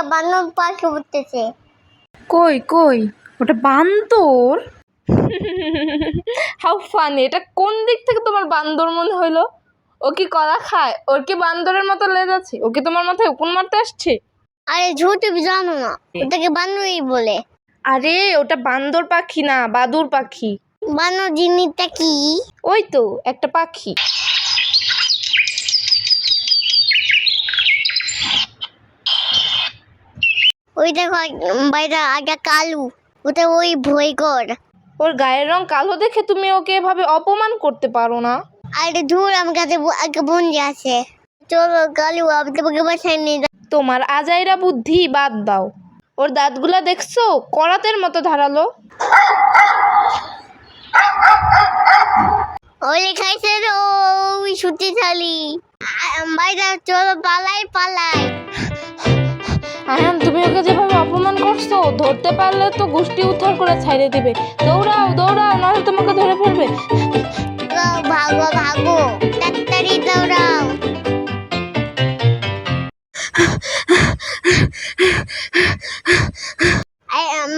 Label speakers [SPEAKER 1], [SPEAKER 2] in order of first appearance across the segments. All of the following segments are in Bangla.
[SPEAKER 1] একটা বানর পাখি উঠতেছে।
[SPEAKER 2] কই কই ওটা বান্দর? How funny! এটা কোন দিক থেকে তোমার বান্দর মনে হইলো? ও কি কলা খায়? ওর কি বান্দরের মতো লেজ আছে? ও কি তোমার মাথায় উকুন মারতে আসছে?
[SPEAKER 1] আরে ঝুট জানো না, ওটাকে বানরই বলে।
[SPEAKER 2] আরে ওটা বান্দর পাখি না, বাদুর পাখি।
[SPEAKER 1] বানর জিনিসটা কি?
[SPEAKER 2] ওই তো একটা পাখি।
[SPEAKER 1] ওই দেখো বাইরে আগে কালু, ওটা ওই ভয়ঙ্কর।
[SPEAKER 2] ওর গায়ের রং কালো দেখে তুমি ওকে এভাবে অপমান করতে পারো না।
[SPEAKER 1] আরে ধুর, আমার কাছে একটা বন্ধু আছে। চলো কালু, আমি তোমাকে বাসায় নিয়ে যাই।
[SPEAKER 2] তোমার আজাইরা বুদ্ধি বাদ দাও। ওর দাঁতগুলা দেখছো? করাতের মতো ধারালো।
[SPEAKER 1] ওই খাইছে রে, ওই শক্তিশালী। বাইরে চলো, পালাই পালাই।
[SPEAKER 2] আয়ান, তুমি ওকে যেভাবে অপমান করছো, ধরতে পারলে তো গোষ্ঠী উদ্ধার করে ছাইড়ে দিবে। দৌড়াও দৌড়াও, নাহলে তোমাকে ধরে ফেলবে।
[SPEAKER 1] ভাগো ভাগো, তাড়াতাড়ি দৌড়াও।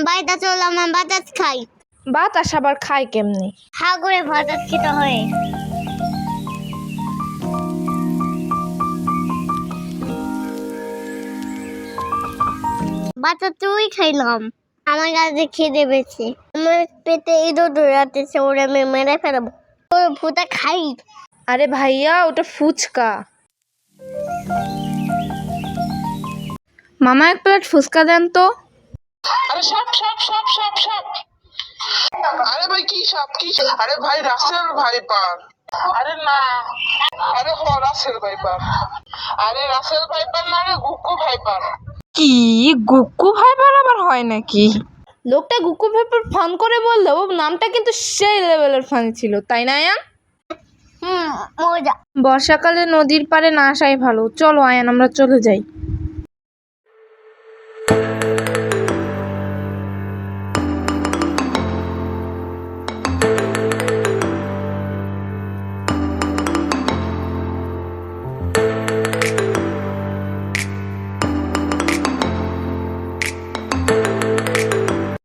[SPEAKER 1] বাইরে চলো, আমার বাতাস খাই।
[SPEAKER 2] বাতাস আবার খায় কেমনি?
[SPEAKER 1] হা করে বাতাস খেতে হয়। বাতাস তুই খাইলাম, আমার কাছে খিদে পেয়েছে। আমার পেটে ইঁদুর দৌড়াতেছে, ওরে আমি মেরে ফেলবো। ওর ভুতা খাই।
[SPEAKER 2] আরে ভাইয়া, ওটা ফুচকা। মামা, এক প্লেট ফুচকা দেন তো।
[SPEAKER 3] আরে সাপ সাপ সাপ সাপ সাপ! আরে ভাই কি সাপ কি? আরে ভাই রাসেল ভাইপার। আরে না, আরে রাসেল ভাইপার। আরে রাসেল ভাইপার না রে, গুকু ভাইপার।
[SPEAKER 2] কি গুক্কু ভাইপার আবার হয় নাকি? লোকটা গুক্কু ভাইপার ফান করে বললেও নামটা কিন্তু সেই লেভেলের ফানি ছিল, তাই না আয়ান?
[SPEAKER 1] মজা।
[SPEAKER 2] বর্ষাকালে নদীর পাড়ে না আসাই ভালো। চলো আয়ান, আমরা চলে যাই।